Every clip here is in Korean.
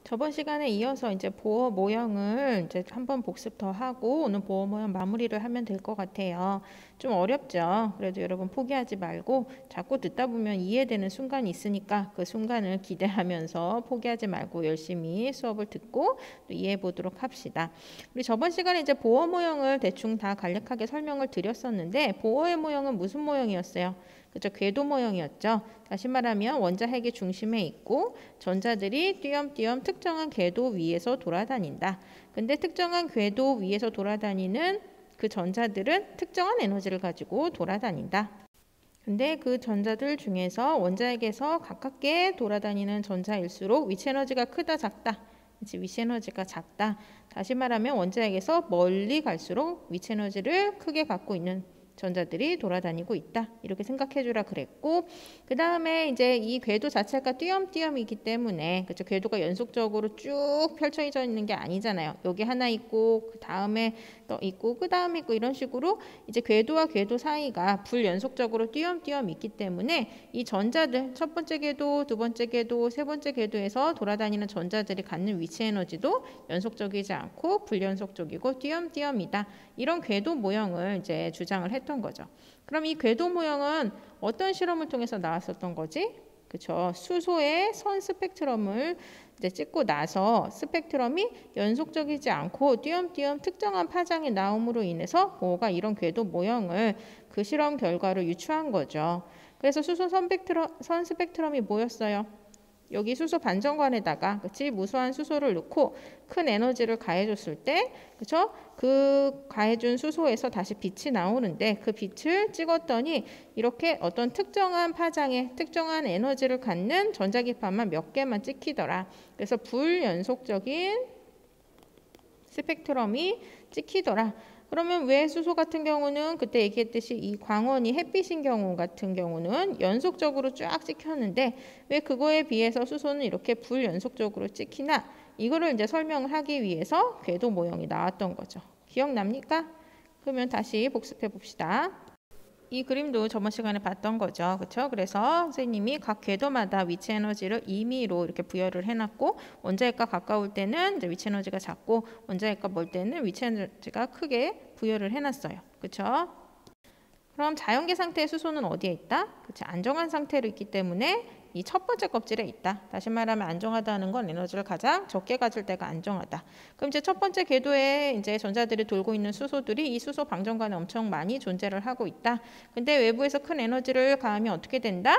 저번 시간에 이어서 이제 보어 모형을 이제 한번 복습 더 하고 오늘 보어 모형 마무리를 하면 될 것 같아요. 좀 어렵죠? 그래도 여러분 포기하지 말고 자꾸 듣다 보면 이해되는 순간이 있으니까 그 순간을 기대하면서 포기하지 말고 열심히 수업을 듣고 또 이해해 보도록 합시다. 우리 저번 시간에 이제 보어 모형을 대충 다 간략하게 설명을 드렸었는데 보어의 모형은 무슨 모형이었어요? 그죠? 궤도 모형이었죠. 다시 말하면 원자핵이 중심에 있고 전자들이 띄엄띄엄 특정한 궤도 위에서 돌아다닌다. 근데 특정한 궤도 위에서 돌아다니는 그 전자들은 특정한 에너지를 가지고 돌아다닌다. 근데 그 전자들 중에서 원자핵에서 가깝게 돌아다니는 전자일수록 위치 에너지가 크다 작다. 위치 에너지가 작다. 다시 말하면 원자핵에서 멀리 갈수록 위치 에너지를 크게 갖고 있는 전자들이 돌아다니고 있다. 이렇게 생각해 주라 그랬고, 그 다음에 이제 이 궤도 자체가 띄엄띄엄이기 때문에, 그렇죠? 궤도가 연속적으로 쭉 펼쳐져 있는 게 아니잖아요. 여기 하나 있고, 그 다음에 또 있고, 그 다음에 있고, 이런 식으로 이제 궤도와 궤도 사이가 불연속적으로 띄엄띄엄 있기 때문에 이 전자들, 첫 번째 궤도, 두 번째 궤도, 세 번째 궤도에서 돌아다니는 전자들이 갖는 위치 에너지도 연속적이지 않고 불연속적이고 띄엄띄엄이다. 이런 궤도 모형을 이제 주장을 했던 거죠. 그럼 이 궤도 모형은 어떤 실험을 통해서 나왔었던 거지? 그렇죠. 수소의 선 스펙트럼을 이제 찍고 나서 스펙트럼이 연속적이지 않고 띄엄띄엄 특정한 파장이 나옴으로 인해서 보어가 이런 궤도 모형을 그 실험 결과로 유추한 거죠. 그래서 수소 선 스펙트럼이 뭐였어요? 여기 수소 반전관에다가 그치 무수한 수소를 넣고 큰 에너지를 가해줬을 때 그쵸 그 가해준 수소에서 다시 빛이 나오는데 그 빛을 찍었더니 이렇게 어떤 특정한 파장에 특정한 에너지를 갖는 전자기파만 몇 개만 찍히더라. 그래서 불연속적인 스펙트럼이 찍히더라. 그러면 왜 수소 같은 경우는 그때 얘기했듯이 이 광원이 햇빛인 경우 같은 경우는 연속적으로 쫙 찍혔는데 왜 그거에 비해서 수소는 이렇게 불연속적으로 찍히나? 이거를 이제 설명을 하기 위해서 궤도 모형이 나왔던 거죠. 기억납니까? 그러면 다시 복습해 봅시다. 이 그림도 저번 시간에 봤던 거죠. 그렇죠? 그래서 선생님이 각 궤도마다 위치 에너지를 임의로 이렇게 부여를 해놨고 원자핵과 가까울 때는 이제 위치 에너지가 작고 원자핵과 멀 때는 위치 에너지가 크게 부여를 해놨어요. 그렇죠? 그럼 자연계 상태의 수소는 어디에 있다? 그렇죠? 안정한 상태로 있기 때문에 이 첫 번째 껍질에 있다. 다시 말하면 안정하다는 건 에너지를 가장 적게 가질 때가 안정하다. 그럼 이제 첫 번째 궤도에 이제 전자들이 돌고 있는 수소들이 이 수소 방전관에 엄청 많이 존재를 하고 있다. 근데 외부에서 큰 에너지를 가하면 어떻게 된다?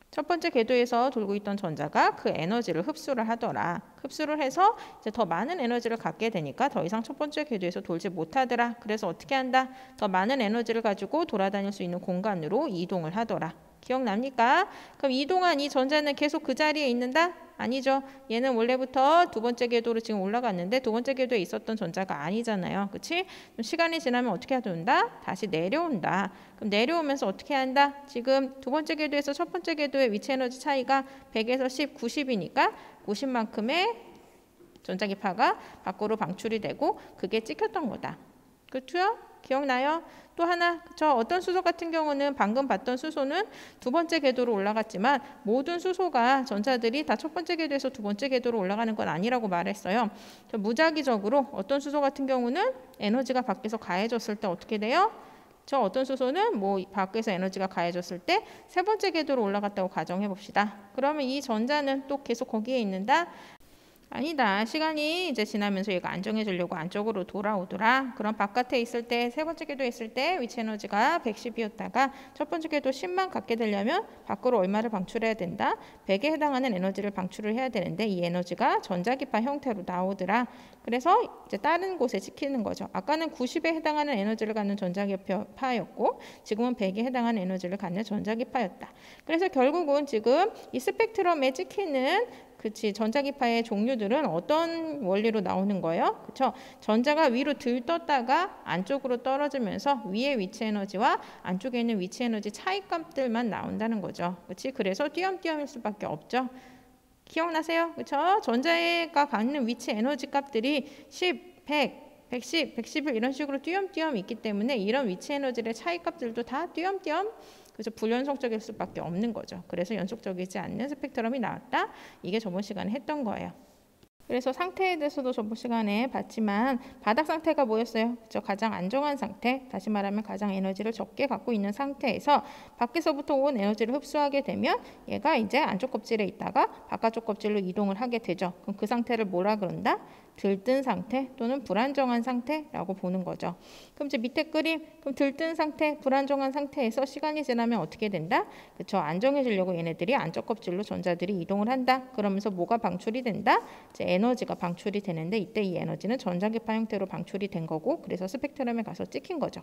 첫 번째 궤도에서 돌고 있던 전자가 그 에너지를 흡수를 하더라. 흡수를 해서 이제 더 많은 에너지를 갖게 되니까 더 이상 첫 번째 궤도에서 돌지 못하더라. 그래서 어떻게 한다? 더 많은 에너지를 가지고 돌아다닐 수 있는 공간으로 이동을 하더라. 기억납니까? 그럼 이동한 이 전자는 계속 그 자리에 있는다? 아니죠. 얘는 원래부터 두 번째 궤도로 지금 올라갔는데 두 번째 궤도에 있었던 전자가 아니잖아요. 그치? 시간이 지나면 어떻게 된다? 다시 내려온다. 그럼 내려오면서 어떻게 한다? 지금 두 번째 궤도에서 첫 번째 궤도의 위치 에너지 차이가 100에서 10, 90이니까 90만큼의 전자기파가 밖으로 방출이 되고 그게 찍혔던 거다. 그렇죠? 기억나요? 또 하나, 그쵸? 어떤 수소 같은 경우는 방금 봤던 수소는 두 번째 궤도로 올라갔지만 모든 수소가 전자들이 다 첫 번째 궤도에서 두 번째 궤도로 올라가는 건 아니라고 말했어요. 무작위적으로 어떤 수소 같은 경우는 에너지가 밖에서 가해졌을 때 어떻게 돼요? 저 어떤 수소는 뭐 밖에서 에너지가 가해졌을 때 세 번째 궤도로 올라갔다고 가정해 봅시다. 그러면 이 전자는 또 계속 거기에 있는다? 아니다. 시간이 이제 지나면서 얘가 안정해지려고 안쪽으로 돌아오더라. 그럼 바깥에 있을 때 세 번째 궤도에 있을 때 위치 에너지가 110이었다가 첫 번째 궤도 10만 갖게 되려면 밖으로 얼마를 방출해야 된다? 100에 해당하는 에너지를 방출을 해야 되는데 이 에너지가 전자기파 형태로 나오더라. 그래서 이제 다른 곳에 찍히는 거죠. 아까는 90에 해당하는 에너지를 갖는 전자기파였고 지금은 100에 해당하는 에너지를 갖는 전자기파였다. 그래서 결국은 지금 이 스펙트럼에 찍히는 그치 전자기파의 종류들은 어떤 원리로 나오는 거예요? 그쵸? 전자가 위로 들떴다가 안쪽으로 떨어지면서 위의 위치 에너지와 안쪽에 있는 위치 에너지 차이값들만 나온다는 거죠. 그치? 그래서 띄엄띄엄일 수밖에 없죠. 기억나세요? 그쵸? 전자가 갖는 위치 에너지 값들이 10, 100, 110, 111 이런 식으로 띄엄띄엄 있기 때문에 이런 위치 에너지의 차이 값들도 다 띄엄띄엄 그래서 불연속적일 수밖에 없는 거죠. 그래서 연속적이지 않는 스펙트럼이 나왔다. 이게 저번 시간에 했던 거예요. 그래서 상태에 대해서도 저번 시간에 봤지만 바닥 상태가 뭐였어요? 그쵸? 가장 안정한 상태, 다시 말하면 가장 에너지를 적게 갖고 있는 상태에서 밖에서부터 온 에너지를 흡수하게 되면 얘가 이제 안쪽 껍질에 있다가 바깥쪽 껍질로 이동을 하게 되죠. 그럼 그 상태를 뭐라 그런다? 들뜬 상태 또는 불안정한 상태라고 보는 거죠. 그럼 이제 밑에 그림, 그럼 들뜬 상태, 불안정한 상태에서 시간이 지나면 어떻게 된다? 그쵸? 안정해지려고 얘네들이 안쪽 껍질로 전자들이 이동을 한다. 그러면서 뭐가 방출이 된다? 이제 에너지가 방출이 되는데 이때 이 에너지는 전자기파 형태로 방출이 된 거고 그래서 스펙트럼에 가서 찍힌 거죠.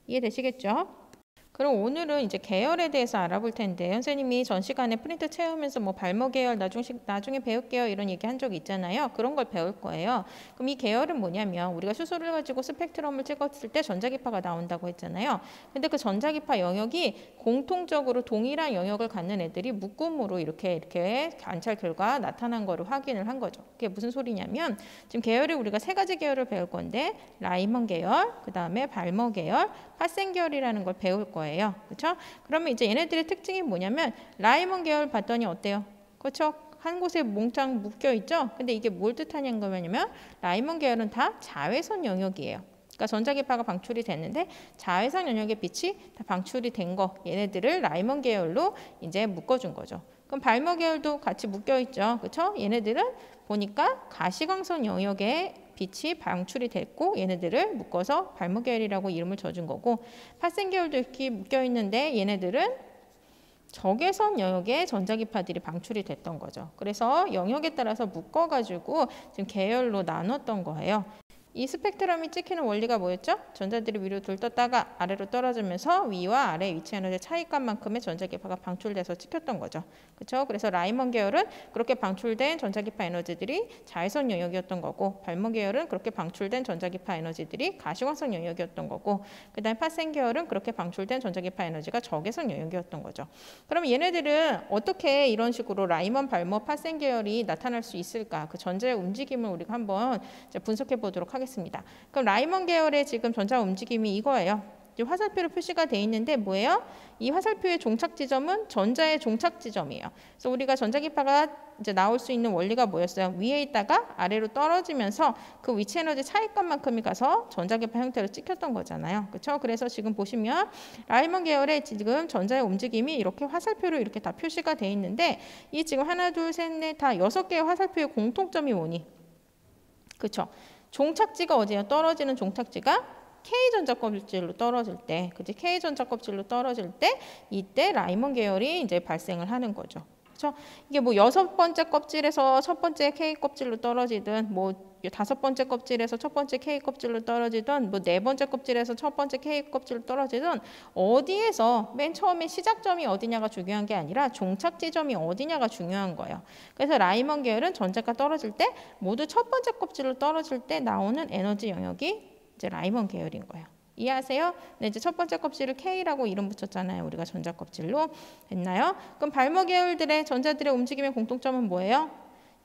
이해되시겠죠? 그럼 오늘은 이제 계열에 대해서 알아볼 텐데 선생님이 전 시간에 프린트 채우면서 뭐 발모 계열 나중에 배울게요 이런 얘기 한 적이 있잖아요. 그런 걸 배울 거예요. 그럼 이 계열은 뭐냐면 우리가 수소를 가지고 스펙트럼을 찍었을 때 전자기파가 나온다고 했잖아요. 근데 그 전자기파 영역이 공통적으로 동일한 영역을 갖는 애들이 묶음으로 이렇게 관찰 결과 나타난 거를 확인을 한 거죠. 그게 무슨 소리냐면 지금 계열이 우리가 세 가지 계열을 배울 건데 라이먼 계열, 그 다음에 발모 계열, 파센 계열이라는 걸 배울 거예요. 그렇죠? 그러면 이제 얘네들의 특징이 뭐냐면 라이먼 계열 봤더니 어때요? 그렇죠? 한 곳에 몽땅 묶여 있죠? 근데 이게 뭘 뜻하냐는 거냐면 라이먼 계열은 다 자외선 영역이에요. 그러니까 전자기파가 방출이 됐는데 자외선 영역의 빛이 다 방출이 된 거 얘네들을 라이먼 계열로 이제 묶어준 거죠. 그럼 발모 계열도 같이 묶여 있죠. 그렇죠? 얘네들은 보니까 가시광선 영역에 빛이 방출이 됐고 얘네들을 묶어서 발모 계열이라고 이름을 져준 거고 파센 계열도 이렇게 묶여 있는데 얘네들은 적외선 영역에 전자기파들이 방출이 됐던 거죠. 그래서 영역에 따라서 묶어가지고 지금 계열로 나눴던 거예요. 이 스펙트럼이 찍히는 원리가 뭐였죠? 전자들이 위로 들떴다가 아래로 떨어지면서 위와 아래 위치 에너지 차이값만큼의 전자기파가 방출돼서 찍혔던 거죠. 그렇죠? 그래서 라이먼 계열은 그렇게 방출된 전자기파 에너지들이 자외선 영역이었던 거고 발모 계열은 그렇게 방출된 전자기파 에너지들이 가시광선 영역이었던 거고 그 다음에 파센 계열은 그렇게 방출된 전자기파 에너지가 적외선 영역이었던 거죠. 그럼 얘네들은 어떻게 이런 식으로 라이먼, 발모, 파센 계열이 나타날 수 있을까? 그 전자의 움직임을 우리가 한번 분석해 보도록 하겠습니다. 그럼 라이먼 계열의 지금 전자 움직임이 이거예요. 화살표로 표시가 돼 있는데 뭐예요? 이 화살표의 종착 지점은 전자의 종착 지점이에요. 그래서 우리가 전자기파가 이제 나올 수 있는 원리가 뭐였어요? 위에 있다가 아래로 떨어지면서 그 위치 에너지 차이값만큼이 가서 전자기파 형태로 찍혔던 거잖아요. 그렇죠? 그래서 지금 보시면 라이먼 계열의 지금 전자의 움직임이 이렇게 화살표로 이렇게 다 표시가 돼 있는데 이 지금 하나, 둘, 셋, 넷 다 6개의 화살표의 공통점이 뭐니? 그렇죠? 종착지가 어디예요? 떨어지는 종착지가 K전자 껍질로 떨어질 때, 그치? K전자 껍질로 떨어질 때 이때 라이먼 계열이 이제 발생을 하는 거죠. 그렇죠? 이게 뭐 6번째 껍질에서 첫 번째 K 껍질로 떨어지든 뭐 5번째 껍질에서 첫 번째 K 껍질로 떨어지든 뭐 4번째 껍질에서 첫 번째 K 껍질로 떨어지든 어디에서 맨 처음에 시작점이 어디냐가 중요한 게 아니라 종착 지점이 어디냐가 중요한 거예요. 그래서 라이먼 계열은 전자가 떨어질 때 모두 첫 번째 껍질로 떨어질 때 나오는 에너지 영역이 이제 라이먼 계열인 거예요. 이해하세요? 네, 이제 첫 번째 껍질을 K라고 이름 붙였잖아요. 우리가 전자 껍질로. 됐나요? 그럼 발모 계열들의 전자들의 움직임의 공통점은 뭐예요?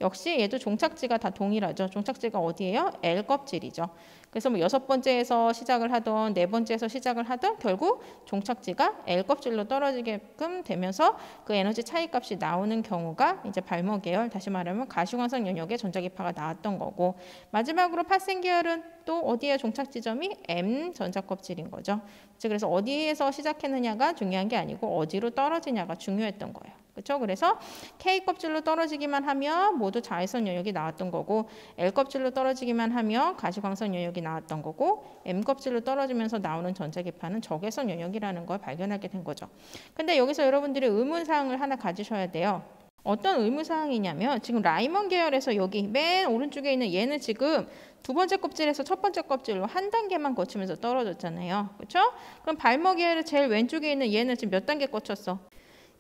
역시 얘도 종착지가 다 동일하죠. 종착지가 어디예요? L 껍질이죠. 그래서 뭐 6번째에서 시작을 하던 4번째에서 시작을 하던 결국 종착지가 L 껍질로 떨어지게끔 되면서 그 에너지 차이값이 나오는 경우가 이제 발모 계열, 다시 말하면 가시광선 영역에 전자기파가 나왔던 거고 마지막으로 파센 계열은 또 어디에 종착 지점이 M 전자 껍질인 거죠. 그래서 어디에서 시작했느냐가 중요한 게 아니고 어디로 떨어지냐가 중요했던 거예요. 그렇죠? 그래서 K 껍질로 떨어지기만 하면 모두 자외선 영역이 나왔던 거고 L 껍질로 떨어지기만 하면 가시광선 영역이 나왔던 거고 M 껍질로 떨어지면서 나오는 전자기파는 적외선 영역이라는 걸 발견하게 된 거죠. 근데 여기서 여러분들이 의문사항을 하나 가지셔야 돼요. 어떤 의무사항이냐면 지금 라이먼 계열에서 여기 맨 오른쪽에 있는 얘는 지금 두 번째 껍질에서 첫 번째 껍질로 한 단계만 거치면서 떨어졌잖아요. 그렇죠? 그럼 발모 계열의 제일 왼쪽에 있는 얘는 지금 몇 단계 거쳤어?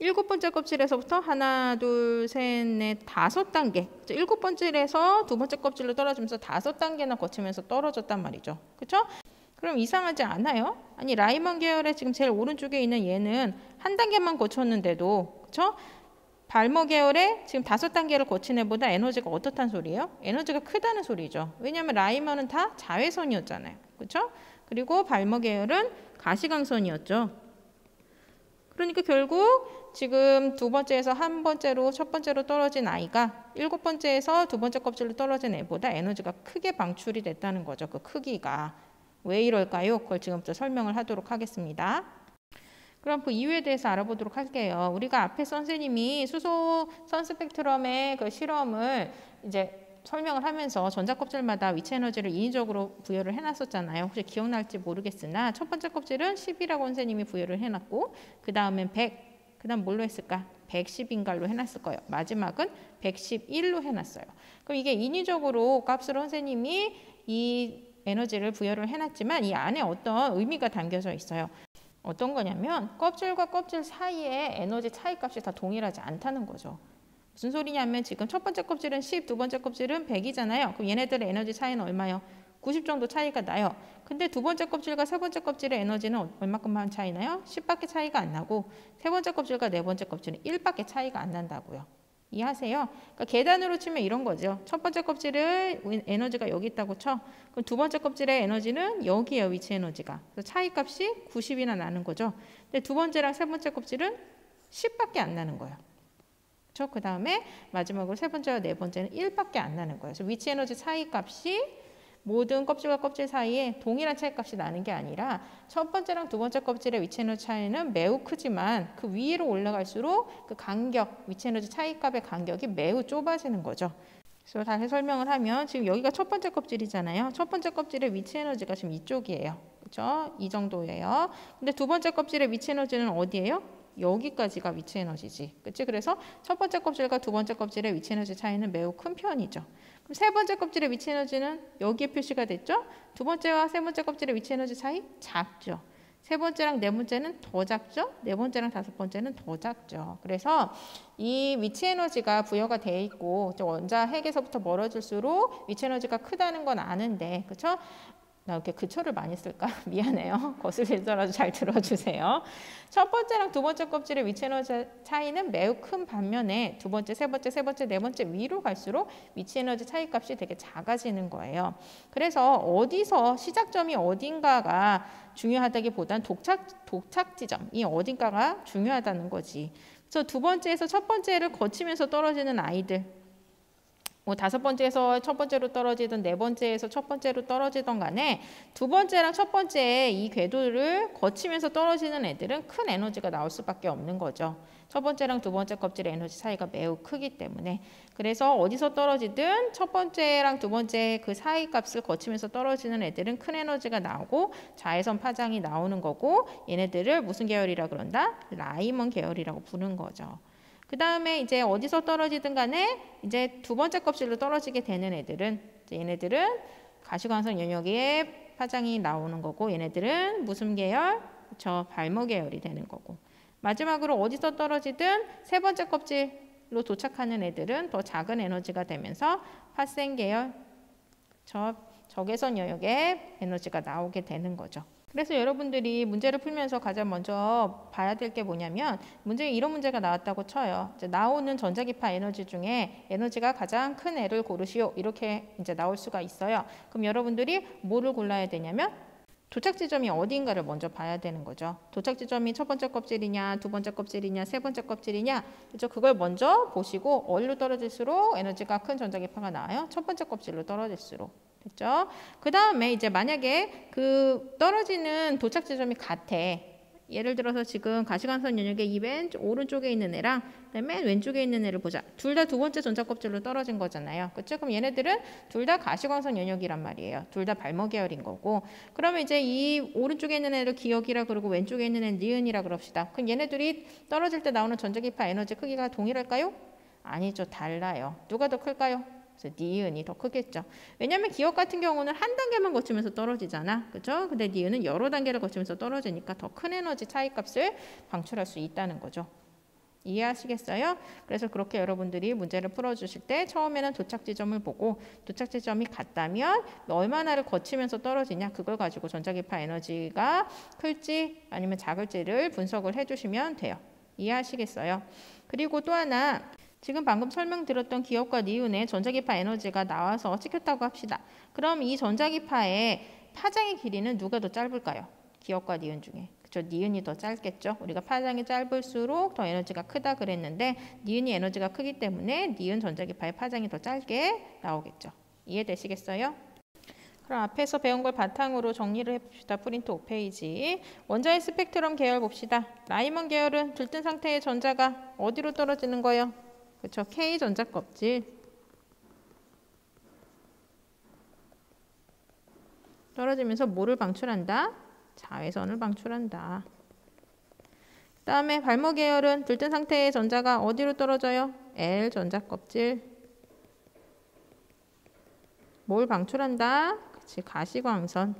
7번째 껍질에서부터 하나, 둘, 셋, 넷, 5단계. 7번째에서 두 번째 껍질로 떨어지면서 5단계나 거치면서 떨어졌단 말이죠. 그렇죠? 그럼 이상하지 않아요? 아니 라이먼 계열의 지금 제일 오른쪽에 있는 얘는 한 단계만 거쳤는데도 그렇죠? 발모 계열에 지금 5단계를 거친 애보다 에너지가 어떻단 소리예요? 에너지가 크다는 소리죠. 왜냐하면 라이먼은 다 자외선이었잖아요. 그렇죠? 그리고 발모 계열은 가시광선이었죠. 그러니까 결국 지금 두 번째에서 한 번째로 첫 번째로 떨어진 아이가 일곱 번째에서 두 번째 껍질로 떨어진 애보다 에너지가 크게 방출이 됐다는 거죠. 그 크기가. 왜 이럴까요? 그걸 지금부터 설명을 하도록 하겠습니다. 그럼 그 이유에 대해서 알아보도록 할게요. 우리가 앞에 선생님이 수소 선스펙트럼의 그 실험을 이제 설명을 하면서 전자껍질마다 위치 에너지를 인위적으로 부여를 해놨었잖아요. 혹시 기억날지 모르겠으나 첫 번째 껍질은 10이라고 선생님이 부여를 해놨고 그 다음엔 100, 그 다음 뭘로 했을까? 110인가로 해놨을 거예요. 마지막은 111로 해놨어요. 그럼 이게 인위적으로 값으로 선생님이 이 에너지를 부여를 해놨지만 이 안에 어떤 의미가 담겨져 있어요. 어떤 거냐면 껍질과 껍질 사이에 에너지 차이 값이 다 동일하지 않다는 거죠. 무슨 소리냐면 지금 첫 번째 껍질은 10, 두 번째 껍질은 100이잖아요. 그럼 얘네들의 에너지 차이는 얼마요? 90 정도 차이가 나요. 근데 두 번째 껍질과 세 번째 껍질의 에너지는 얼마큼만 차이 나요? 10밖에 차이가 안 나고 세 번째 껍질과 네 번째 껍질은 1밖에 차이가 안 난다고요. 이해하세요? 그러니까 계단으로 치면 이런 거죠. 첫 번째 껍질은 에너지가 여기 있다고 쳐. 그럼 두 번째 껍질의 에너지는 여기에요. 위치 에너지가. 그래서 차이 값이 90이나 나는 거죠. 근데 두 번째랑 세 번째 껍질은 10밖에 안 나는 거예요. 그렇죠? 그 다음에 마지막으로 세 번째와 네 번째는 1밖에 안 나는 거예요. 그래서 위치 에너지 차이 값이 모든 껍질과 껍질 사이에 동일한 차이 값이 나는 게 아니라 첫 번째랑 두 번째 껍질의 위치 에너지 차이는 매우 크지만 그 위로 올라갈수록 그 간격, 위치 에너지 차이 값의 간격이 매우 좁아지는 거죠. 그래서 다시 설명을 하면 지금 여기가 첫 번째 껍질이잖아요. 첫 번째 껍질의 위치 에너지가 지금 이쪽이에요. 그렇죠? 이 정도예요. 근데 두 번째 껍질의 위치 에너지는 어디예요? 여기까지가 위치 에너지지. 그치? 그래서 첫 번째 껍질과 두 번째 껍질의 위치 에너지 차이는 매우 큰 편이죠. 그럼 세 번째 껍질의 위치 에너지는 여기에 표시가 됐죠? 두 번째와 세 번째 껍질의 위치 에너지 차이 작죠. 세 번째랑 네 번째는 더 작죠? 네 번째랑 다섯 번째는 더 작죠. 그래서 이 위치 에너지가 부여가 돼 있고 원자 핵에서부터 멀어질수록 위치 에너지가 크다는 건 아는데, 그렇죠? 나 이렇게 그초를 많이 쓸까? 미안해요. 거슬리더라도 잘 들어주세요. 첫 번째랑 두 번째 껍질의 위치 에너지 차이는 매우 큰 반면에 두 번째, 세 번째, 네 번째 위로 갈수록 위치 에너지 차이 값이 되게 작아지는 거예요. 그래서 어디서 시작점이 어딘가가 중요하다기보단 도착 지점이 어딘가가 중요하다는 거지. 그래서 두 번째에서 첫 번째를 거치면서 떨어지는 아이들, 뭐 다섯 번째에서 첫 번째로 떨어지든 네 번째에서 첫 번째로 떨어지던 간에 두 번째랑 첫 번째 이 궤도를 거치면서 떨어지는 애들은 큰 에너지가 나올 수밖에 없는 거죠. 첫 번째랑 두 번째 껍질의 에너지 차이가 매우 크기 때문에. 그래서 어디서 떨어지든 첫 번째랑 두 번째 그 사이 값을 거치면서 떨어지는 애들은 큰 에너지가 나오고 자외선 파장이 나오는 거고, 얘네들을 무슨 계열이라 그런다? 라이먼 계열이라고 부르는 거죠. 그 다음에 이제 어디서 떨어지든 간에 이제 두 번째 껍질로 떨어지게 되는 애들은, 얘네들은 가시광선 연역에 파장이 나오는 거고, 얘네들은 무슨 계열? 저 발모 계열이 되는 거고, 마지막으로 어디서 떨어지든 세 번째 껍질로 도착하는 애들은 더 작은 에너지가 되면서 파생 계열, 적외선 영역에 에너지가 나오게 되는 거죠. 그래서 여러분들이 문제를 풀면서 가장 먼저 봐야 될 게 뭐냐면, 문제에 이런 문제가 나왔다고 쳐요. 이제 나오는 전자기파 에너지 중에 에너지가 가장 큰 애를 고르시오. 이렇게 이제 나올 수가 있어요. 그럼 여러분들이 뭐를 골라야 되냐면 도착 지점이 어디인가를 먼저 봐야 되는 거죠. 도착 지점이 첫 번째 껍질이냐, 두 번째 껍질이냐, 세 번째 껍질이냐, 그렇죠? 그걸 먼저 보시고 어디로 떨어질수록 에너지가 큰 전자기파가 나와요? 첫 번째 껍질로 떨어질수록. 됐죠? 그 다음에 이제 만약에 그 떨어지는 도착 지점이 같아. 예를 들어서 지금 가시광선 연역의 이 맨 오른쪽에 있는 애랑 맨 왼쪽에 있는 애를 보자. 둘 다 두 번째 전자껍질로 떨어진 거잖아요. 그렇죠? 그럼 얘네들은 둘 다 가시광선 연역이란 말이에요. 둘 다 발모 계열인 거고. 그러면 이제 이 오른쪽에 있는 애를 기역이라 그러고 왼쪽에 있는 애는 니은이라 그럽시다. 그럼 얘네들이 떨어질 때 나오는 전자기파 에너지 크기가 동일할까요? 아니죠. 달라요. 누가 더 클까요? 그래서 니은이 더 크겠죠. 왜냐하면 기역 같은 경우는 한 단계만 거치면서 떨어지잖아. 그죠? 근데 니은은 여러 단계를 거치면서 떨어지니까 더 큰 에너지 차이값을 방출할 수 있다는 거죠. 이해하시겠어요? 그래서 그렇게 여러분들이 문제를 풀어주실 때 처음에는 도착 지점을 보고 도착 지점이 같다면 얼마나를 거치면서 떨어지냐, 그걸 가지고 전자기파 에너지가 클지 아니면 작을지를 분석을 해주시면 돼요. 이해하시겠어요? 그리고 또 하나, 지금 방금 설명드렸던 기역과 니은의 전자기파 에너지가 나와서 찍혔다고 합시다. 그럼 이 전자기파의 파장의 길이는 누가 더 짧을까요? 기역과 니은 중에. 그쵸? 니은이 더 짧겠죠? 우리가 파장이 짧을수록 더 에너지가 크다 그랬는데 니은이 에너지가 크기 때문에 니은 전자기파의 파장이 더 짧게 나오겠죠. 이해되시겠어요? 그럼 앞에서 배운 걸 바탕으로 정리를 해봅시다. 프린트 5페이지. 원자의 스펙트럼 계열 봅시다. 라이먼 계열은 들뜬 상태의 전자가 어디로 떨어지는 거예요? 그쵸? K 전자 껍질. 떨어지면서 뭐를 방출한다? 자외선을 방출한다. 그 다음에 발모 계열은 들뜬 상태의 전자가 어디로 떨어져요? L 전자 껍질. 뭘 방출한다? 그치, 가시광선.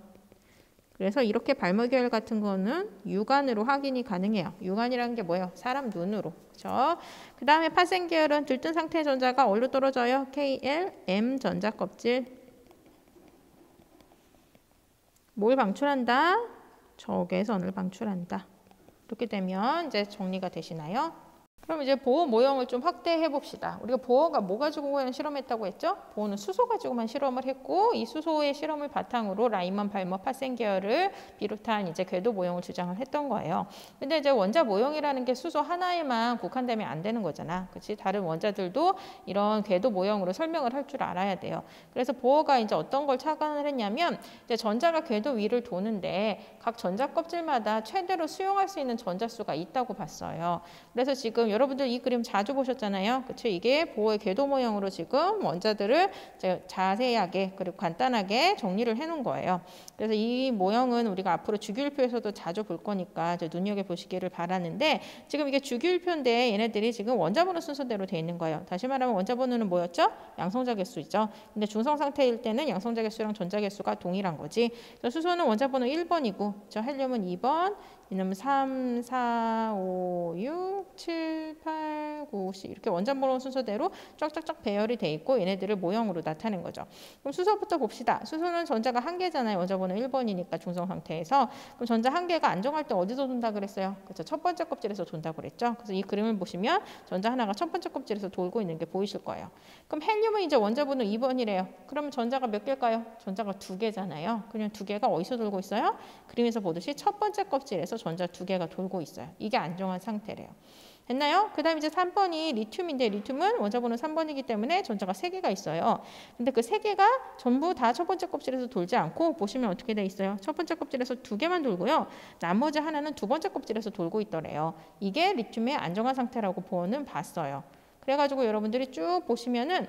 그래서 이렇게 발모 계열 같은 거는 육안으로 확인이 가능해요. 육안이라는 게 뭐예요? 사람 눈으로. 그렇죠? 그 다음에 파생 계열은 들뜬 상태의 전자가 어디로 떨어져요? KL, M 전자 껍질. 뭘 방출한다? 적외선을 방출한다. 이렇게 되면 이제 정리가 되시나요? 그럼 이제 보호 모형을 좀 확대해 봅시다. 우리가 보호가 뭐 가지고 실험했다고 했죠? 보호는 수소 가지고만 실험을 했고 이 수소의 실험을 바탕으로 라이먼, 발머, 파생 계열을 비롯한 이제 궤도 모형을 주장을 했던 거예요. 근데 이제 원자 모형이라는 게 수소 하나에만 국한되면 안 되는 거잖아. 그렇지? 다른 원자들도 이런 궤도 모형으로 설명을 할 줄 알아야 돼요. 그래서 보호가 이제 어떤 걸 착안을 했냐면 이제 전자가 궤도 위를 도는데 각 전자 껍질마다 최대로 수용할 수 있는 전자수가 있다고 봤어요. 그래서 지금 여러분들 이 그림 자주 보셨잖아요. 그렇죠? 이게 보호의 궤도 모형으로 지금 원자들을 자세하게 그리고 간단하게 정리를 해 놓은 거예요. 그래서 이 모형은 우리가 앞으로 주기율표에서도 자주 볼 거니까 눈여겨보시기를 바라는데 지금 이게 주기율표인데 얘네들이 지금 원자번호 순서대로 되어 있는 거예요. 다시 말하면 원자번호는 뭐였죠? 양성자개수죠. 근데 중성 상태일 때는 양성자개수랑 전자개수가 동일한 거지. 그래서 수소는 원자번호 1번이고 저 헬륨은 2번, 이놈은 3, 4, 5, 6, 7, 8, 9, 10 이렇게 원자번호 순서대로 쫙쫙쫙 배열이 돼 있고 얘네들을 모형으로 나타낸 거죠. 그럼 수소부터 봅시다. 수소는 전자가 한 개잖아요. 원자번호 1번이니까 중성 상태에서. 그럼 전자 한 개가 안정할 때 어디서 돈다 그랬어요? 그렇죠. 첫 번째 껍질에서 돈다 그랬죠. 그래서 이 그림을 보시면 전자 하나가 첫 번째 껍질에서 돌고 있는 게 보이실 거예요. 그럼 헬륨은 이제 원자번호 2번이래요. 그러면 전자가 몇 개일까요? 전자가 2개잖아요. 그냥 2개가 어디서 돌고 있어요? 그림에서 보듯이 첫 번째 껍질에서 전자 2개가 돌고 있어요. 이게 안정한 상태래요. 됐나요? 그 다음에 이제 3번이 리튬인데 리튬은 원자번호 3번이기 때문에 전자가 3개가 있어요. 근데 그 3개가 전부 다 첫 번째 껍질에서 돌지 않고 보시면 어떻게 돼 있어요? 첫 번째 껍질에서 2개만 돌고요. 나머지 하나는 두 번째 껍질에서 돌고 있더래요. 이게 리튬의 안정한 상태라고 보호는 봤어요. 그래가지고 여러분들이 쭉 보시면은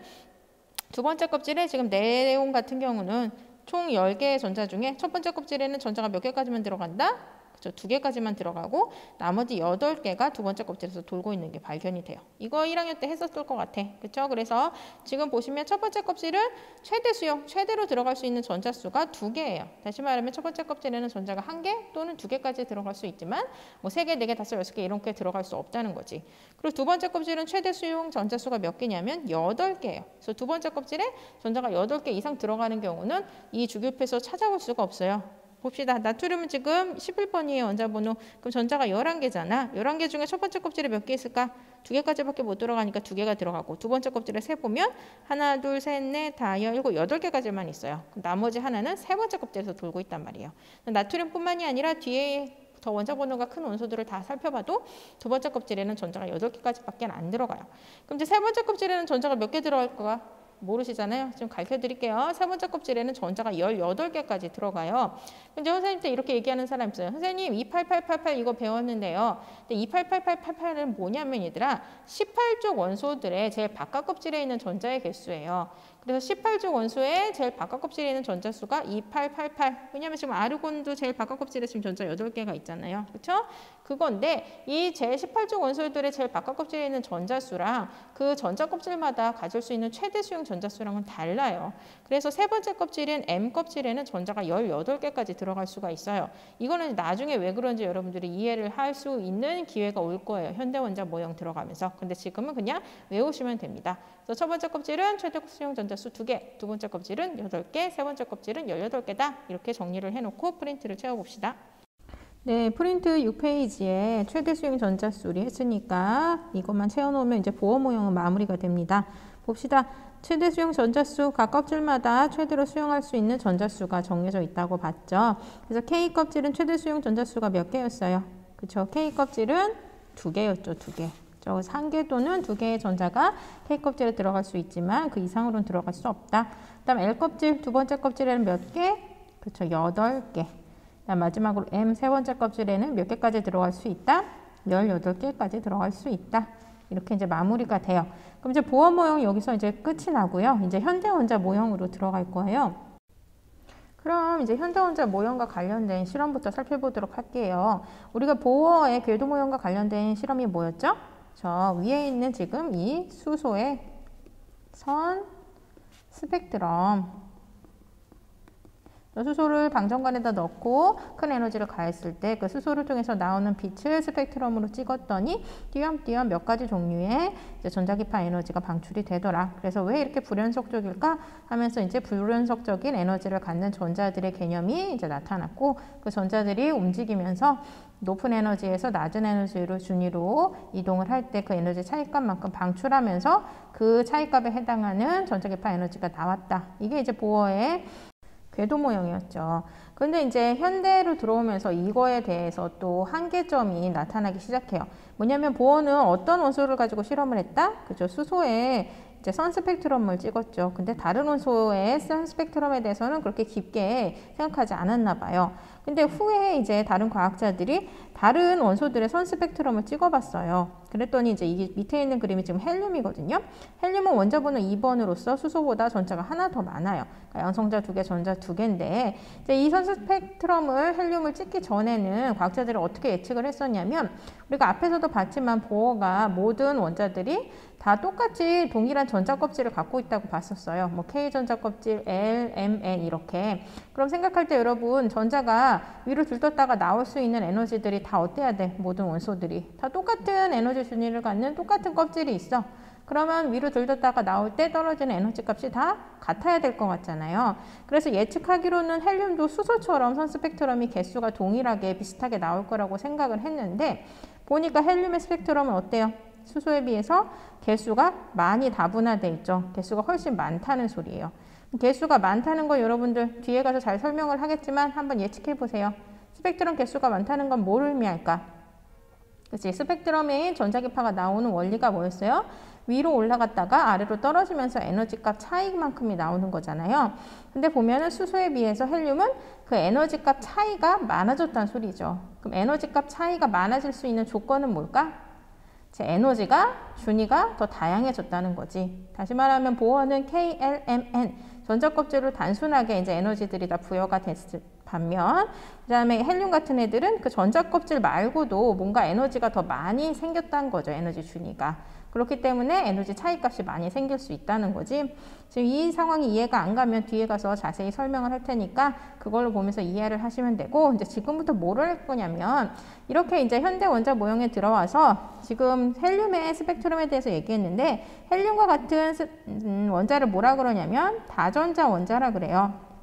두 번째 껍질에 지금 네온 같은 경우는 총 10개의 전자 중에 첫 번째 껍질에는 전자가 몇 개까지만 들어간다? 그렇죠. 2개까지만 들어가고 나머지 8개가 두 번째 껍질에서 돌고 있는 게 발견이 돼요. 이거 1학년 때 했었을 것 같아. 그렇죠? 그래서 지금 보시면 첫 번째 껍질은 최대 수용, 최대로 들어갈 수 있는 전자수가 2개예요. 다시 말하면 첫 번째 껍질에는 전자가 1개 또는 2개까지 들어갈 수 있지만 뭐 3개, 4개, 5, 6개 이렇게 들어갈 수 없다는 거지. 그리고 두 번째 껍질은 최대 수용 전자수가 몇 개냐면 8개예요. 그래서 두 번째 껍질에 전자가 8개 이상 들어가는 경우는 이 주기율표에서 찾아볼 수가 없어요. 봅시다. 나트륨은 지금 11번이에요. 원자번호. 그럼 전자가 11개잖아. 11개 중에 첫 번째 껍질에 몇 개 있을까? 2개까지밖에 못 들어가니까 2개가 들어가고 두 번째 껍질에 세보면 하나, 둘, 셋, 넷, 다, 일곱, 8개까지만 있어요. 그럼 나머지 하나는 세 번째 껍질에서 돌고 있단 말이에요. 나트륨뿐만이 아니라 뒤에 더 원자번호가 큰 원소들을 다 살펴봐도 두 번째 껍질에는 전자가 8개까지밖에 안 들어가요. 그럼 이제 세 번째 껍질에는 전자가 몇 개 들어갈까? 모르시잖아요. 지금 가르쳐 드릴게요. 세 번째 껍질에는 전자가 18개까지 들어가요. 근데 선생님한테 이렇게 얘기하는 사람 있어요. 선생님 28888 이거 배웠는데요. 근데 28888은 뭐냐면 얘들아 18족 원소들의 제일 바깥 껍질에 있는 전자의 개수예요. 그래서 18족 원소의 제일 바깥 껍질에 있는 전자수가 2888. 왜냐면 지금 아르곤도 제일 바깥 껍질에 지금 전자 8개가 있잖아요. 그렇죠? 그건데 이 제 18족 원소들의 제일 바깥 껍질에 있는 전자수랑 그 전자 껍질마다 가질 수 있는 최대 수용 전자수랑은 달라요. 그래서 세 번째 껍질인 M 껍질에는 전자가 18개까지 들어갈 수가 있어요. 이거는 나중에 왜 그런지 여러분들이 이해를 할 수 있는 기회가 올 거예요. 현대원자 모형 들어가면서. 근데 지금은 그냥 외우시면 됩니다. 그래서 첫 번째 껍질은 최대 수용 전자수 2개, 두 번째 껍질은 8개, 세 번째 껍질은 18개다. 이렇게 정리를 해놓고 프린트를 채워봅시다. 네, 프린트 6페이지에 최대 수용 전자수 우리 했으니까 이것만 채워놓으면 이제 보호 모형은 마무리가 됩니다. 봅시다. 최대 수용 전자수 각 껍질마다 최대로 수용할 수 있는 전자수가 정해져 있다고 봤죠. 그래서 K 껍질은 최대 수용 전자수가 몇 개였어요? 그쵸? K 껍질은 2개였죠. 2개. 그래서 1개 또는 2개의 전자가 K 껍질에 들어갈 수 있지만 그 이상으로는 들어갈 수 없다. 그 다음 L 껍질 두 번째 껍질에는 몇 개? 그렇죠. 8개. 그다음 마지막으로 M 세 번째 껍질에는 몇 개까지 들어갈 수 있다? 18개까지 들어갈 수 있다. 이렇게 이제 마무리가 돼요. 그럼 이제 보어 모형 여기서 이제 끝이 나고요. 이제 현대원자 모형으로 들어갈 거예요. 그럼 이제 현대원자 모형과 관련된 실험부터 살펴보도록 할게요. 우리가 보어의 궤도 모형과 관련된 실험이 뭐였죠? 저 위에 있는 지금 이 수소의 선 스펙트럼, 수소를 방정관에다 넣고 큰 에너지를 가했을 때 그 수소를 통해서 나오는 빛을 스펙트럼으로 찍었더니 띄엄띄엄 몇 가지 종류의 이제 전자기파 에너지가 방출이 되더라. 그래서 왜 이렇게 불연속적일까 하면서 이제 불연속적인 에너지를 갖는 전자들의 개념이 이제 나타났고, 그 전자들이 움직이면서 높은 에너지에서 낮은 에너지로 준위로 이동을 할 때 그 에너지 차이값만큼 방출하면서 그 차이값에 해당하는 전자기파 에너지가 나왔다. 이게 이제 보어의 궤도 모형이었죠. 근데 이제 현대로 들어오면서 이거에 대해서 또 한계점이 나타나기 시작해요. 뭐냐면 보어는 어떤 원소를 가지고 실험을 했다? 그죠? 수소에 이제 선 스펙트럼을 찍었죠. 근데 다른 원소의 선 스펙트럼에 대해서는 그렇게 깊게 생각하지 않았나 봐요. 근데 후에 이제 다른 과학자들이 다른 원소들의 선 스펙트럼을 찍어봤어요. 그랬더니 이제 이게 밑에 있는 그림이 지금 헬륨이거든요. 헬륨은 원자번호 2번으로서 수소보다 전자가 하나 더 많아요. 그러니까 양성자 2개, 전자 2개인데 이제 이 선 스펙트럼을 헬륨을 찍기 전에는 과학자들이 어떻게 예측을 했었냐면, 우리가 앞에서도 봤지만 보어가 모든 원자들이 다 똑같이 동일한 전자 껍질을 갖고 있다고 봤었어요. 뭐 K 전자 껍질, L, M, N 이렇게. 그럼 생각할 때 여러분, 전자가 위로 들떴다가 나올 수 있는 에너지들이 다 어때야 돼? 모든 원소들이 다 똑같은 에너지 준위를 갖는 똑같은 껍질이 있어. 그러면 위로 들떴다가 나올 때 떨어지는 에너지 값이 다 같아야 될 것 같잖아요. 그래서 예측하기로는 헬륨도 수소처럼 선 스펙트럼이 개수가 동일하게 비슷하게 나올 거라고 생각을 했는데, 보니까 헬륨의 스펙트럼은 어때요? 수소에 비해서 개수가 많이 다분화돼 있죠. 개수가 훨씬 많다는 소리예요. 개수가 많다는 거 여러분들 뒤에 가서 잘 설명을 하겠지만 한번 예측해 보세요. 스펙트럼 개수가 많다는 건 뭘 의미할까? 그치? 스펙트럼에 전자기파가 나오는 원리가 뭐였어요? 위로 올라갔다가 아래로 떨어지면서 에너지값 차이만큼이 나오는 거잖아요. 근데 보면은 수소에 비해서 헬륨은 그 에너지값 차이가 많아졌다는 소리죠. 그럼 에너지값 차이가 많아질 수 있는 조건은 뭘까? 에너지가 준위가 더 다양해졌다는 거지. 다시 말하면 보어는 K, L, M, N 전자 껍질로 단순하게 이제 에너지들이 다 부여가 됐을 반면, 그 다음에 헬륨 같은 애들은 그 전자 껍질 말고도 뭔가 에너지가 더 많이 생겼다는 거죠. 에너지 준위가. 그렇기 때문에 에너지 차이값이 많이 생길 수 있다는 거지. 지금 이 상황이 이해가 안 가면 뒤에 가서 자세히 설명을 할 테니까 그걸로 보면서 이해를 하시면 되고, 이제 지금부터 뭐를 할 거냐면, 이렇게 이제 현대 원자 모형에 들어와서 지금 헬륨의 스펙트럼에 대해서 얘기했는데, 헬륨과 같은 원자를 뭐라 그러냐면 다전자 원자라 그래요.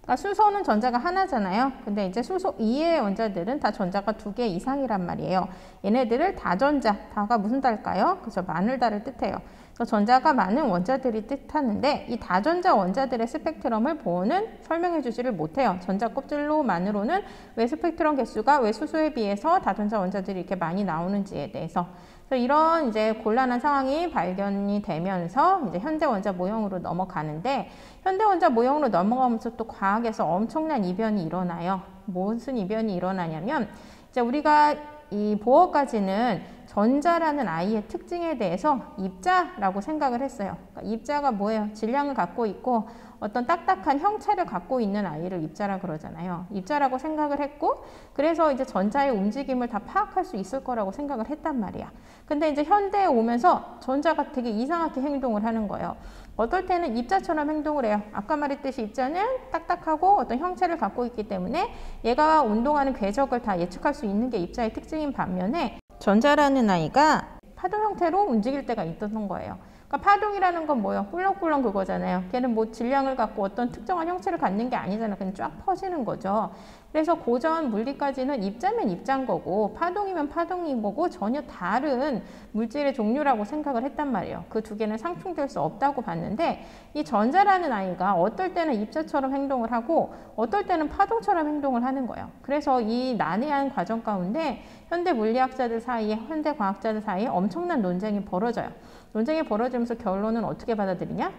그러니까 수소는 전자가 하나잖아요. 근데 이제 수소 이외의 원자들은 다 전자가 2개 이상이란 말이에요. 얘네들을 다전자, 다가 무슨 달까요? 그래서 많을 다를 뜻해요. 그래서 전자가 많은 원자들이 뜻하는데, 이 다전자 원자들의 스펙트럼을 보어는 설명해 주지를 못해요. 전자 껍질로만으로는 왜 스펙트럼 개수가 왜 수소에 비해서 다전자 원자들이 이렇게 많이 나오는지에 대해서. 그래서 이런 이제 곤란한 상황이 발견이 되면서 이제 현대 원자 모형으로 넘어가는데, 현대 원자 모형으로 넘어가면서 또 과학에서 엄청난 이변이 일어나요. 무슨 이변이 일어나냐면, 이제 우리가 이 보어까지는 전자라는 아이의 특징에 대해서 입자라고 생각을 했어요. 그러니까 입자가 뭐예요? 질량을 갖고 있고 어떤 딱딱한 형체를 갖고 있는 아이를 입자라 그러잖아요. 입자라고 생각을 했고, 그래서 이제 전자의 움직임을 다 파악할 수 있을 거라고 생각을 했단 말이야. 근데 이제 현대에 오면서 전자가 되게 이상하게 행동을 하는 거예요. 어떨 때는 입자처럼 행동을 해요. 아까 말했듯이 입자는 딱딱하고 어떤 형체를 갖고 있기 때문에 얘가 운동하는 궤적을 다 예측할 수 있는 게 입자의 특징인 반면에, 전자라는 아이가 파도 형태로 움직일 때가 있던 거예요. 그러니까 파동이라는 건 뭐예요? 꿀렁꿀렁 그거잖아요. 걔는 뭐 질량을 갖고 어떤 특정한 형체를 갖는 게 아니잖아요. 그냥 쫙 퍼지는 거죠. 그래서 고전 물리까지는 입자면 입자인 거고 파동이면 파동인 거고 전혀 다른 물질의 종류라고 생각을 했단 말이에요. 그 두 개는 상충될 수 없다고 봤는데 이 전자라는 아이가 어떨 때는 입자처럼 행동을 하고 어떨 때는 파동처럼 행동을 하는 거예요. 그래서 이 난해한 과정 가운데 현대 물리학자들 사이에 현대 과학자들 사이에 엄청난 논쟁이 벌어져요. 논쟁이 벌어지면서 결론은 어떻게 받아들이냐?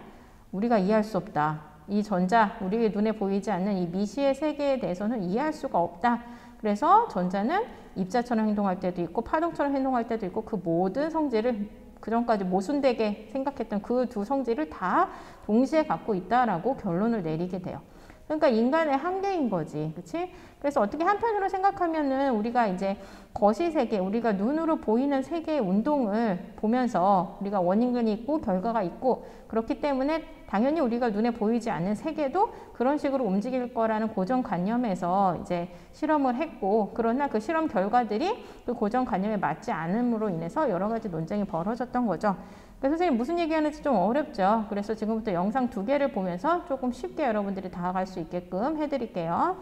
우리가 이해할 수 없다. 이 전자, 우리의 눈에 보이지 않는 이 미시의 세계에 대해서는 이해할 수가 없다. 그래서 전자는 입자처럼 행동할 때도 있고 파동처럼 행동할 때도 있고 그 모든 성질을 그전까지 모순되게 생각했던 그 두 성질을 다 동시에 갖고 있다라고 결론을 내리게 돼요. 그러니까 인간의 한계인 거지. 그치? 그래서 어떻게 한편으로 생각하면은 우리가 이제 거시세계, 우리가 눈으로 보이는 세계의 운동을 보면서 우리가 원인근이 있고 결과가 있고 그렇기 때문에 당연히 우리가 눈에 보이지 않는 세계도 그런 식으로 움직일 거라는 고정관념에서 이제 실험을 했고 그러나 그 실험 결과들이 그 고정관념에 맞지 않음으로 인해서 여러 가지 논쟁이 벌어졌던 거죠. 그래서 선생님 무슨 얘기하는지 좀 어렵죠. 그래서 지금부터 영상 2개를 보면서 조금 쉽게 여러분들이 다가갈 수 있게끔 해드릴게요.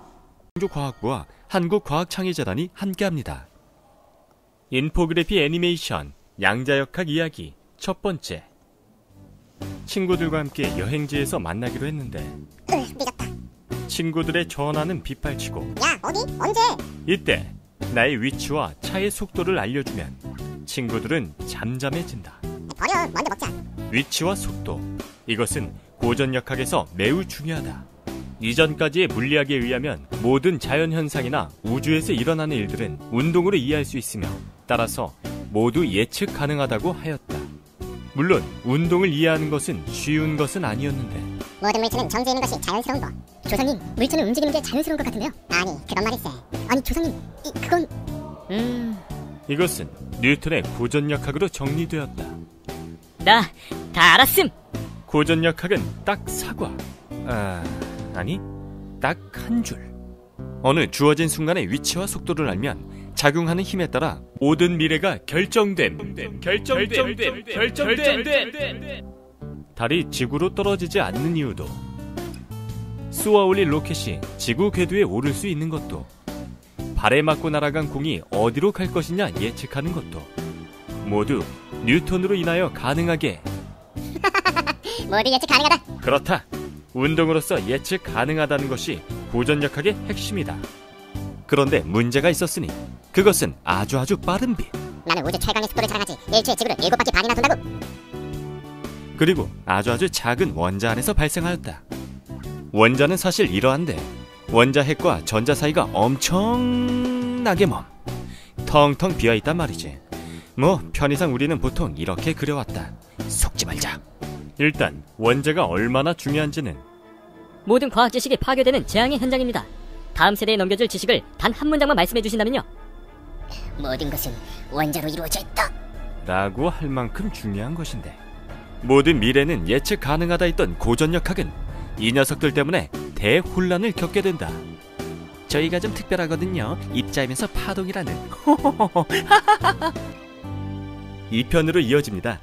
한국과학부와 한국과학창의재단이 함께합니다. 인포그래피 애니메이션 양자역학 이야기 첫 번째. 친구들과 함께 여행지에서 만나기로 했는데 삐졌다. 친구들의 전화는 빗발치고 야 어디? 언제? 이때 나의 위치와 차의 속도를 알려주면 친구들은 잠잠해진다. 버려. 먼저 먹자. 위치와 속도, 이것은 고전역학에서 매우 중요하다. 이전까지의 물리학에 의하면 모든 자연현상이나 우주에서 일어나는 일들은 운동으로 이해할 수 있으며 따라서 모두 예측 가능하다고 하였다. 물론 운동을 이해하는 것은 쉬운 것은 아니었는데 모든 물체는 정지해 있는 것이 자연스러운 법. 조상님, 물체는 움직이는 게 자연스러운 것 같은데요? 아니, 그런 말일세. 아니, 조상님, 그건... 이것은 뉴턴의 고전역학으로 정리되었다. 나 다 알았음. 고전역학은 딱 사과. 아니, 딱 한 줄. 어느 주어진 순간의 위치와 속도를 알면 작용하는 힘에 따라 모든 미래가 결정됨. 달이 지구로 떨어지지 않는 이유도, 쏘아 올린 로켓이 지구 궤도에 오를 수 있는 것도, 발에 맞고 날아간 공이 어디로 갈 것이냐 예측하는 것도 모두 뉴턴으로 인하여 가능하게. 모두 예측 가능하다. 그렇다. 운동으로서 예측 가능하다는 것이 고전역학의 핵심이다. 그런데 문제가 있었으니 그것은 아주 빠른 빛. 나는 우주 최강의 속도를 자랑하지. 1초에 지구를 7바퀴 반이나 돈다고. 그리고 아주 작은 원자 안에서 발생하였다. 원자는 사실 이러한데 원자 핵과 전자 사이가 엄청나게 텅텅 비어있단 말이지. 뭐 편의상 우리는 보통 이렇게 그려왔다. 속지 말자. 일단 원자가 얼마나 중요한지는 모든 과학 지식이 파괴되는 재앙의 현장입니다. 다음 세대에 넘겨줄 지식을 단 한 문장만 말씀해 주신다면요. 모든 것은 원자로 이루어져 있다. 라고 할 만큼 중요한 것인데 모든 미래는 예측 가능하다 했던 고전역학은 이 녀석들 때문에 대혼란을 겪게 된다. 저희가 좀 특별하거든요. 입자이면서 파동이라는. 2편으로 이어집니다.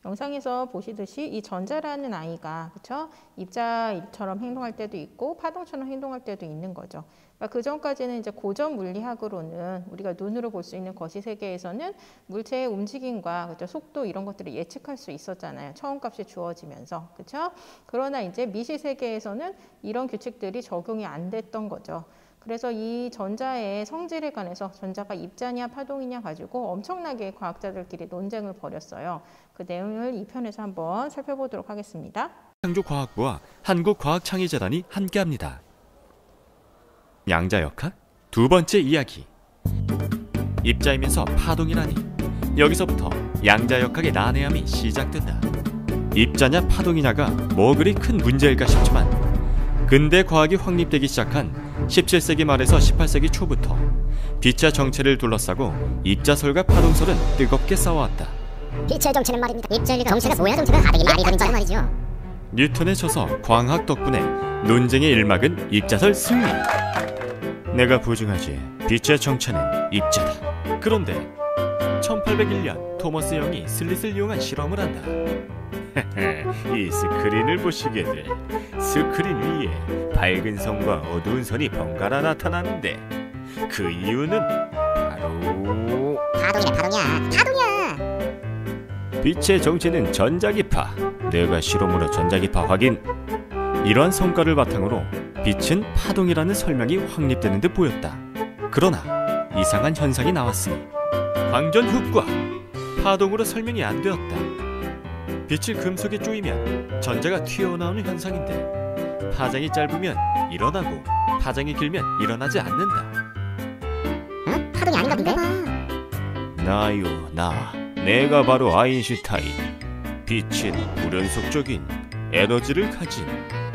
영상에서 보시듯이 이 전자라는 아이가 그쵸? 입자처럼 행동할 때도 있고 파동처럼 행동할 때도 있는 거죠. 그러니까 그 전까지는 이제 고전 물리학으로는 우리가 눈으로 볼 수 있는 거시 세계에서는 물체의 움직임과 그쵸? 속도 이런 것들을 예측할 수 있었잖아요. 처음값이 주어지면서 그쵸? 그러나 이제 미시 세계에서는 이런 규칙들이 적용이 안 됐던 거죠. 그래서 이 전자의 성질에 관해서 전자가 입자냐 파동이냐 가지고 엄청나게 과학자들끼리 논쟁을 벌였어요. 그 내용을 2편에서 한번 살펴보도록 하겠습니다. 창조과학부와 한국과학창의재단이 함께합니다. 양자역학 두 번째 이야기. 입자이면서 파동이라니. 여기서부터 양자역학의 난해함이 시작된다. 입자냐 파동이냐가 뭐 그리 큰 문제일까 싶지만 근대 과학이 확립되기 시작한 17세기 말에서 18세기 초부터 빛의 정체를 둘러싸고 입자설과 파동설은 뜨겁게 싸워왔다. 빛의 정체는 말입니다. 입자의 정체가 뭐야? 정체가 말이 다른 말이죠. 뉴턴에 져서 광학 덕분에 논쟁의 일막은 입자설 승리. 내가 보증하지. 빛의 정체는 입자다. 그런데 1801년 토머스 영이 슬릿을 이용한 실험을 한다. 이 스크린을 보시게들, 스크린 위에 밝은 선과 어두운 선이 번갈아 나타나는데 그 이유는 바로 파동이야. 빛의 정체는 전자기파. 내가 실험으로 전자기파 확인. 이러한 성과를 바탕으로 빛은 파동이라는 설명이 확립되는 듯 보였다. 그러나 이상한 현상이 나왔으니 광전 효과, 파동으로 설명이 안 되었다. 빛을 금속에 쪼이면 전자가 튀어나오는 현상인데 파장이 짧으면 일어나고 파장이 길면 일어나지 않는다. 응? 파동이 아닌가 본데? 나요, 나. 내가 바로 아인슈타인. 빛은 불연속적인 에너지를 가진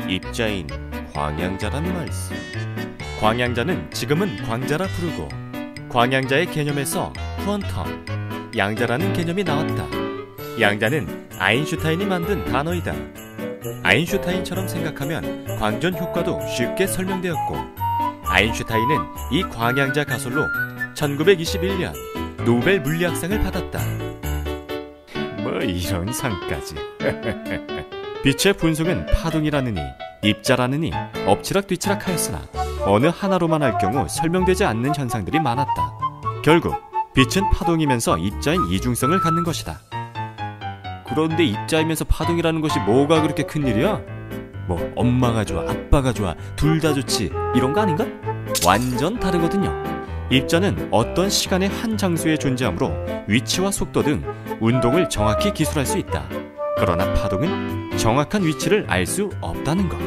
입자인 광양자란 말씀. 광양자는 지금은 광자라 부르고 광양자의 개념에서 퀀텀, 양자라는 개념이 나왔다. 양자는 아인슈타인이 만든 단어이다. 아인슈타인처럼 생각하면 광전 효과도 쉽게 설명되었고 아인슈타인은 이 광양자 가설로 1921년 노벨 물리학상을 받았다. 뭐 이런 상까지. 빛의 분속은 파동이라느니 입자라느니 엎치락뒤치락 하였으나 어느 하나로만 할 경우 설명되지 않는 현상들이 많았다. 결국 빛은 파동이면서 입자인 이중성을 갖는 것이다. 그런데 입자이면서 파동이라는 것이 뭐가 그렇게 큰일이야? 뭐 엄마가 좋아, 아빠가 좋아, 둘 다 좋지 이런 거 아닌가? 완전 다르거든요. 입자는 어떤 시간의 한 장소에 존재하므로 위치와 속도 등 운동을 정확히 기술할 수 있다. 그러나 파동은 정확한 위치를 알 수 없다는 것.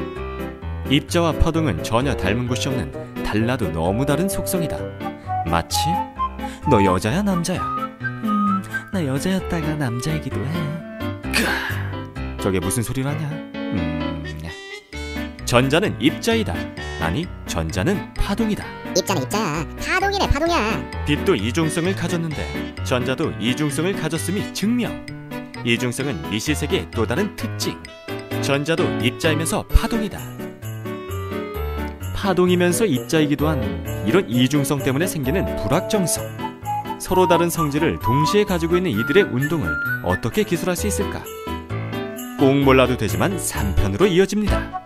입자와 파동은 전혀 닮은 곳이 없는 달라도 너무 다른 속성이다. 마치 너 여자야 남자야? 나 여자였다가 남자이기도 해. 저게 무슨 소리라냐? 전자는 입자이다. 아니, 전자는 파동이다. 입자는 입자야. 파동이야. 빛도 이중성을 가졌는데 전자도 이중성을 가졌음이 증명. 이중성은 미시세계의 또 다른 특징. 전자도 입자이면서 파동이다. 파동이면서 입자이기도 한 이런 이중성 때문에 생기는 불확정성. 서로 다른 성질을 동시에 가지고 있는 이들의 운동을 어떻게 기술할 수 있을까? 꼭 몰라도 되지만 3편으로 이어집니다.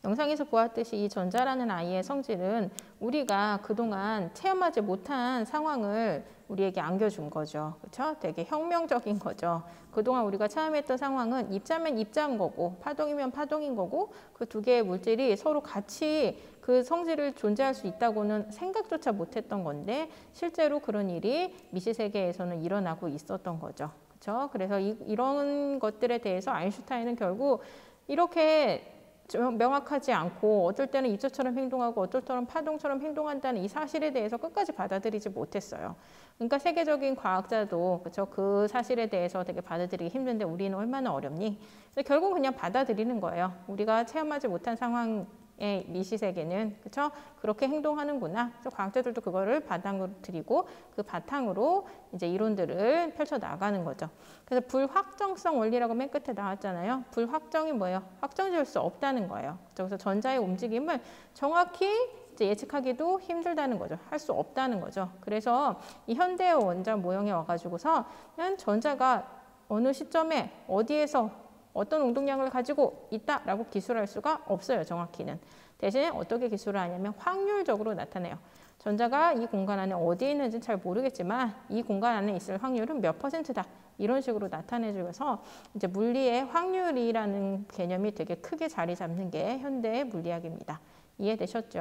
영상에서 보았듯이 이 전자라는 아이의 성질은 우리가 그동안 체험하지 못한 상황을 우리에게 안겨준 거죠. 그렇죠? 되게 혁명적인 거죠. 그동안 우리가 체험했던 상황은 입자면 입자인 거고 파동이면 파동인 거고 그 두 개의 물질이 서로 같이 그 성질을 존재할 수 있다고는 생각조차 못했던 건데 실제로 그런 일이 미시세계에서는 일어나고 있었던 거죠. 그렇죠? 그래서 이런 것들에 대해서 아인슈타인은 결국 이렇게 명확하지 않고 어쩔 때는 입자처럼 행동하고 어쩔 때는 파동처럼 행동한다는 이 사실에 대해서 끝까지 받아들이지 못했어요. 그러니까 세계적인 과학자도 그렇죠? 그 사실에 대해서 되게 받아들이기 힘든데 우리는 얼마나 어렵니? 그래서 결국 그냥 받아들이는 거예요. 우리가 체험하지 못한 상황의 미시세계는 그렇죠? 그렇게 행동하는구나. 그래서 과학자들도 그거를 바탕으로 들이고 그 바탕으로 이제 이론들을 펼쳐 나가는 거죠. 그래서 불확정성 원리라고 맨 끝에 나왔잖아요. 불확정이 뭐예요? 확정지을 수 없다는 거예요. 그래서 전자의 움직임을 정확히 이제 예측하기도 힘들다는 거죠. 할 수 없다는 거죠. 그래서 이 현대의 원자 모형에 와가지고서 그냥 전자가 어느 시점에 어디에서 어떤 운동량을 가지고 있다라고 기술할 수가 없어요. 정확히는. 대신에 어떻게 기술을 하냐면 확률적으로 나타내요. 전자가 이 공간 안에 어디에 있는지는 잘 모르겠지만 이 공간 안에 있을 확률은 몇 %다. 이런 식으로 나타내주면서 이제 물리의 확률이라는 개념이 되게 크게 자리 잡는 게 현대의 물리학입니다. 이해되셨죠?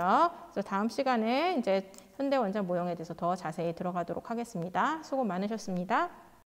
그래서 다음 시간에 이제 현대 원자 모형에 대해서 더 자세히 들어가도록 하겠습니다. 수고 많으셨습니다.